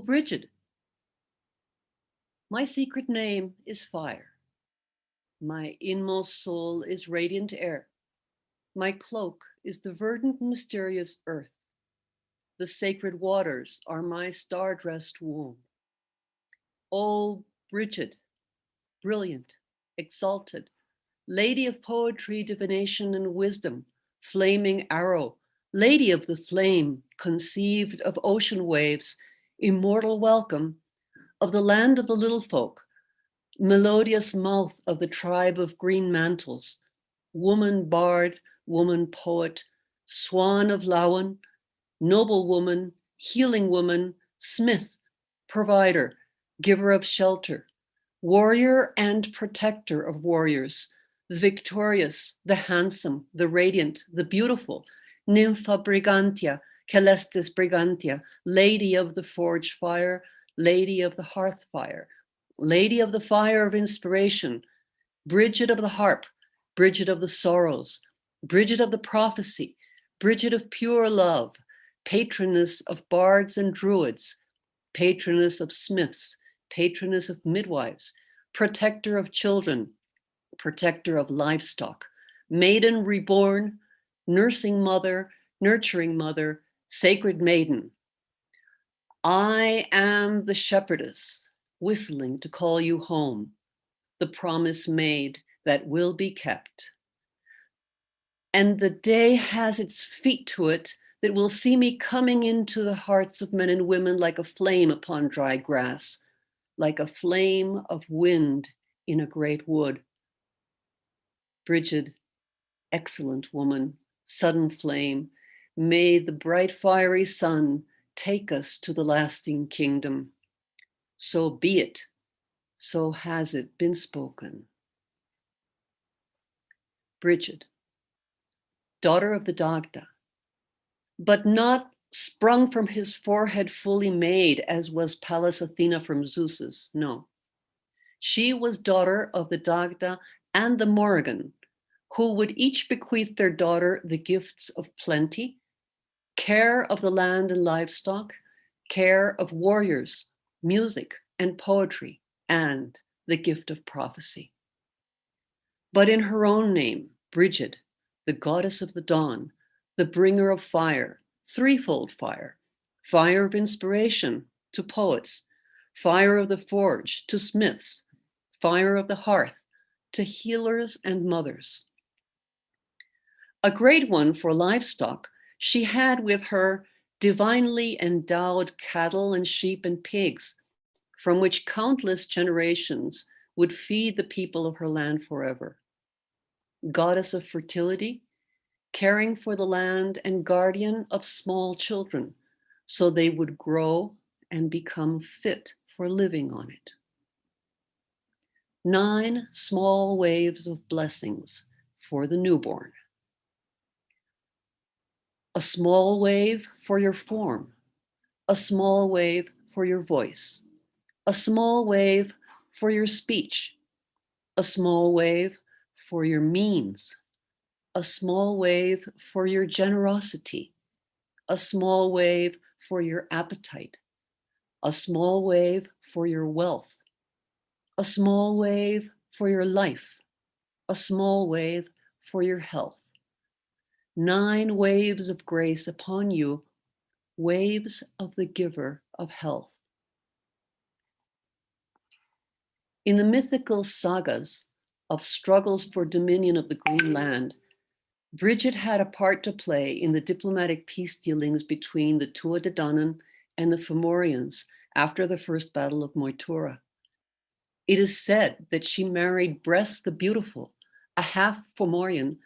Brigid, my secret name is fire. My inmost soul is radiant air. My cloak is the verdant, mysterious earth. The sacred waters are my star-dressed womb. O Brigid, brilliant, exalted, lady of poetry, divination, and wisdom, flaming arrow, lady of the flame, conceived of ocean waves, immortal welcome, of the land of the little folk, melodious mouth of the tribe of green mantles, woman bard, woman poet, swan of Lawan, noble woman, healing woman, smith, provider, giver of shelter, warrior and protector of warriors, the victorious, the handsome, the radiant, the beautiful, nympha brigantia, celestis brigantia, lady of the forge fire, lady of the hearth fire, lady of the fire of inspiration, Brigid of the harp, Brigid of the sorrows, Brigid of the prophecy, Brigid of pure love, patroness of bards and druids, patroness of smiths, patroness of midwives, protector of children, protector of livestock, maiden reborn, nursing mother, nurturing mother, sacred maiden. I am the shepherdess, whistling to call you home, the promise made that will be kept. And the day has its feet to it that will see me coming into the hearts of men and women like a flame upon dry grass, like a flame of wind in a great wood. Brigid, excellent woman, sudden flame, may the bright fiery sun take us to the lasting kingdom. So be it, so has it been spoken. Brigid, daughter of the Dagda, but not sprung from his forehead fully made, as was Pallas Athena from Zeus's, no. She was daughter of the Dagda and the Morrigan, who would each bequeath their daughter the gifts of plenty, care of the land and livestock, care of warriors, music and poetry, and the gift of prophecy. But in her own name, Brigid, the goddess of the dawn, the bringer of fire, threefold fire, fire of inspiration to poets, fire of the forge to smiths, fire of the hearth to healers and mothers. A great one for livestock, she had with her divinely endowed cattle and sheep and pigs, from which countless generations would feed the people of her land forever. Goddess of fertility, caring for the land and guardian of small children, so they would grow and become fit for living on it. 9 small waves of blessings for the newborn. A small wave for your form, a small wave for your voice, a small wave for your speech, a small wave for your means, a small wave for your generosity, a small wave for your appetite, a small wave for your wealth, a small wave for your life, a small wave for your health. 9 waves of grace upon you, waves of the giver of health. In the mythical sagas of struggles for dominion of the Green Land, Brigid had a part to play in the diplomatic peace dealings between the Tuatha De Danann and the Fomorians after the First Battle of Moytura. It is said that she married Bress the Beautiful, a half Fomorian,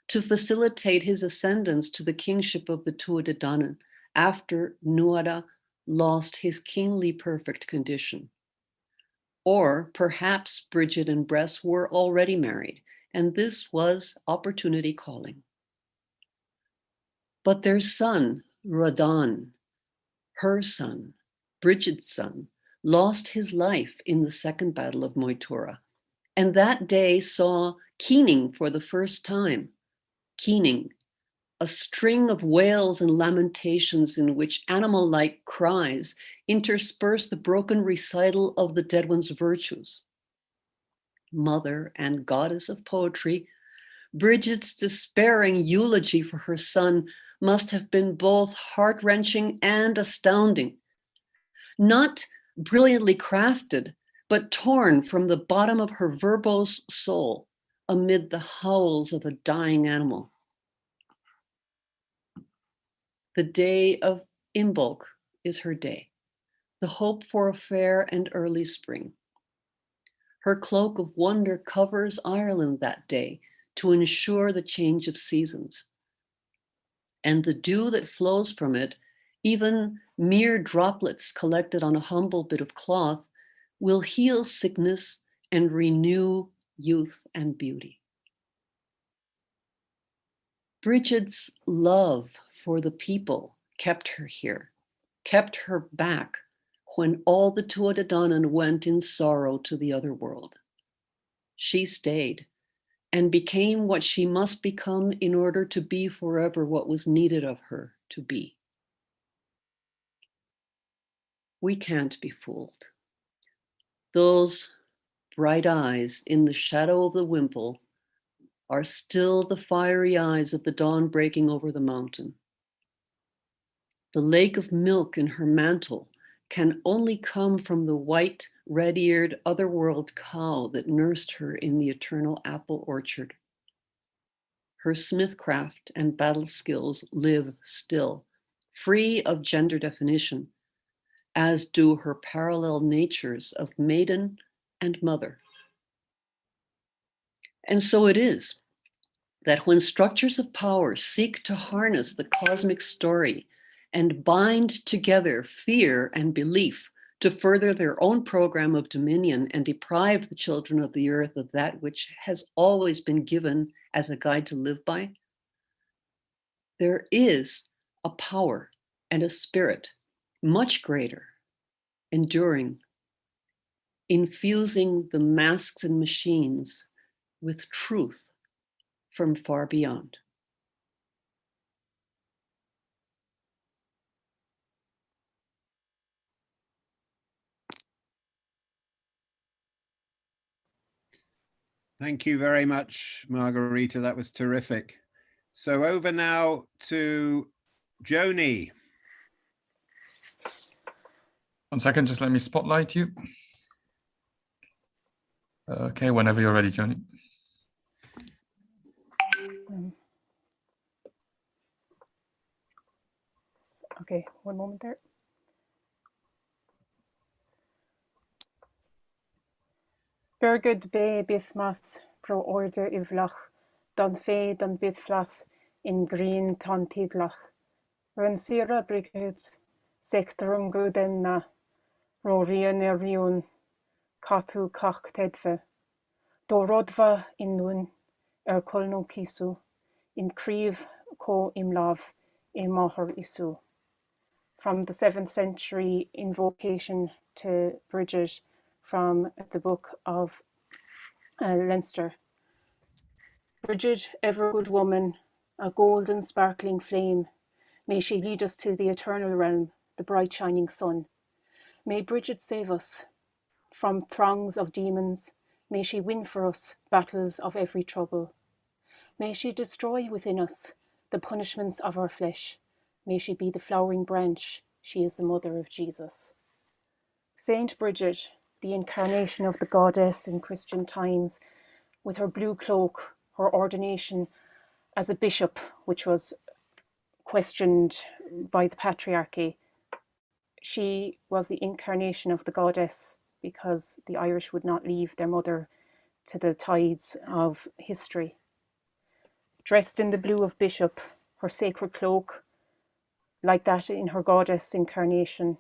to facilitate his ascendance to the kingship of the Tuatha De Danann after Nuada lost his kingly perfect condition. Or perhaps Brigid and Bress were already married, and this was opportunity calling. But their son, Radan, her son, Brigid's son, lost his life in the Second Battle of Moytura, and that day saw keening for the first time. Keening, a string of wails and lamentations in which animal-like cries intersperse the broken recital of the dead one's virtues. Mother and goddess of poetry, Brigid's despairing eulogy for her son must have been both heart-wrenching and astounding. Not brilliantly crafted, but torn from the bottom of her verbose soul amid the howls of a dying animal. The day of Imbolc is her day, the hope for a fair and early spring. Her cloak of wonder covers Ireland that day to ensure the change of seasons. And the dew that flows from it, even mere droplets collected on a humble bit of cloth, will heal sickness and renew youth and beauty. Brigid's love for the people kept her here, kept her back when all the Tuatha Dé Danann went in sorrow to the other world. She stayed and became what she must become in order to be forever what was needed of her to be. We can't be fooled. Those bright eyes in the shadow of the wimple are still the fiery eyes of the dawn breaking over the mountain. The lake of milk in her mantle can only come from the white, red-eared, otherworld cow that nursed her in the eternal apple orchard. Her smithcraft and battle skills live still, free of gender definition, as do her parallel natures of maiden and mother. And so it is that when structures of power seek to harness the cosmic story and bind together fear and belief to further their own program of dominion and deprive the children of the earth of that which has always been given as a guide to live by, there is a power and a spirit much greater, enduring, infusing the masks and machines with truth from far beyond. Thank you very much, Margarita. That was terrific. So over now to Joni. 1 second, just let me spotlight you. Okay, whenever you're ready, Joni. Okay, one moment there. Brigid be bithmas pro order ivlach, don fe don bithlas in green ton tidlach. Run sira Brigid, sectorum gudenna, ro rian riun, katu kach tedve. Do rodva in nun, kolno kisu, in kriv ko imlav, mahar isu. From the 7th century invocation to Brigid from the book of Leinster. Brigid, ever good woman, a golden sparkling flame, may she lead us to the eternal realm, the bright shining sun. May Brigid save us from throngs of demons, may she win for us battles of every trouble. May she destroy within us the punishments of our flesh. May she be the flowering branch. She is the mother of Jesus. Saint Brigid, the incarnation of the goddess in Christian times, with her blue cloak, her ordination as a bishop, which was questioned by the patriarchy. She was the incarnation of the goddess because the Irish would not leave their mother to the tides of history. Dressed in the blue of bishop, her sacred cloak, like that in her goddess incarnation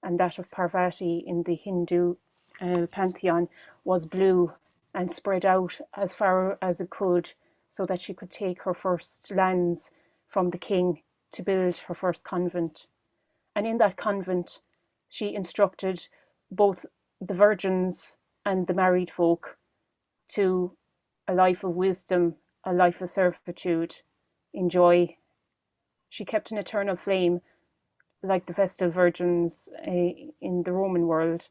and that of Parvati in the Hindu pantheon, was blue and spread out as far as it could so that she could take her first lands from the king to build her first convent. And in that convent, she instructed both the virgins and the married folk to a life of wisdom, a life of servitude, in joy She kept an eternal flame, like the Vestal Virgins in the Roman world,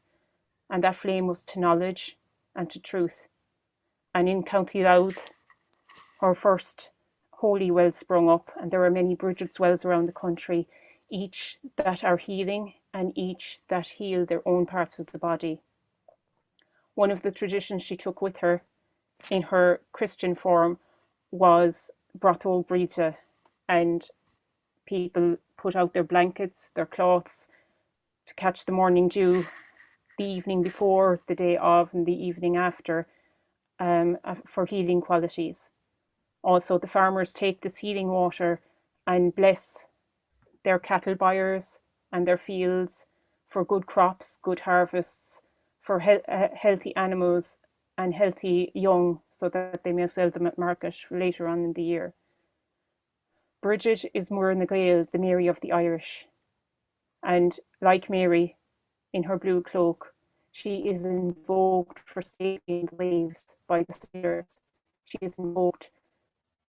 and that flame was to knowledge and to truth. And in County Louth, her first holy well sprung up, and there are many Brigid's wells around the country, each that are healing and each that heal their own parts of the body. One of the traditions she took with her in her Christian form was Brotol Brita, and people put out their blankets, their cloths to catch the morning dew the evening before, the day of, and the evening after for healing qualities. Also, the farmers take this healing water and bless their cattle buyers and their fields for good crops, good harvests, for healthy animals and healthy young, so that they may sell them at market later on in the year. Brigid is Muir na Gael, the Mary of the Irish. And like Mary, in her blue cloak, she is invoked for saving the waves by the sailors. She is invoked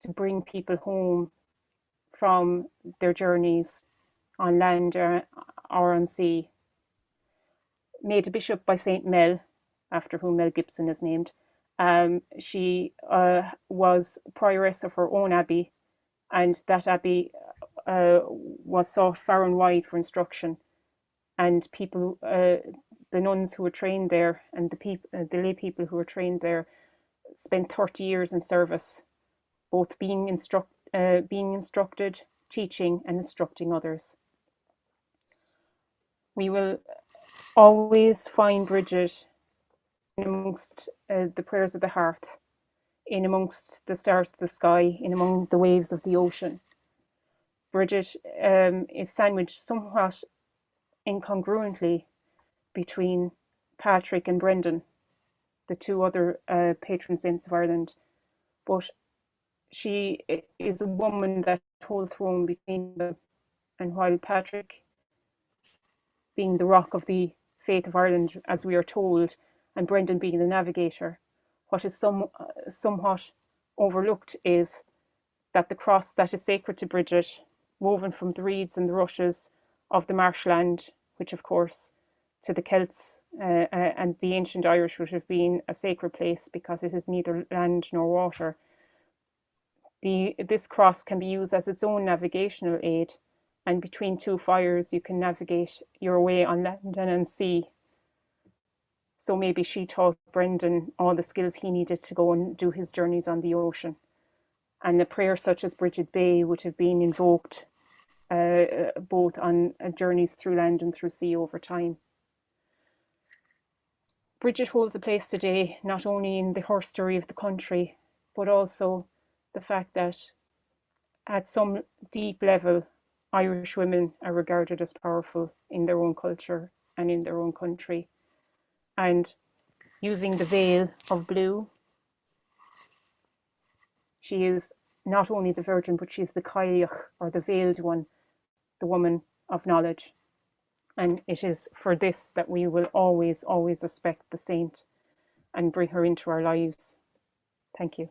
to bring people home from their journeys on land or on sea. Made a bishop by St. Mel, after whom Mel Gibson is named, she was prioress of her own abbey, and that abbey was sought far and wide for instruction. And people, the nuns who were trained there, and the lay people who were trained there, spent 30 years in service, both being instructed, teaching, and instructing others. We will always find Brigid in amongst the prayers of the hearth, in amongst the stars of the sky, in among the waves of the ocean. Brigid is sandwiched somewhat incongruently between Patrick and Brendan, the two other patron saints of Ireland, but she is a woman that holds throne between them. And while Patrick, being the rock of the faith of Ireland, as we are told, and Brendan being the navigator, what is somewhat overlooked is that the cross that is sacred to Brigid, woven from the reeds and the rushes of the marshland, which of course to the Celts and the ancient Irish would have been a sacred place because it is neither land nor water. This cross can be used as its own navigational aid, and between two fires you can navigate your way on land and sea. So maybe she taught Brendan all the skills he needed to go and do his journeys on the ocean. And a prayer such as Brigid Bay would have been invoked both on journeys through land and through sea over time. Brigid holds a place today, not only in the horse story of the country, but also the fact that at some deep level, Irish women are regarded as powerful in their own culture and in their own country. And using the veil of blue, she is not only the Virgin, but she is the Cailleach, or the veiled one, the woman of knowledge. And it is for this that we will always, always respect the saint and bring her into our lives. Thank you.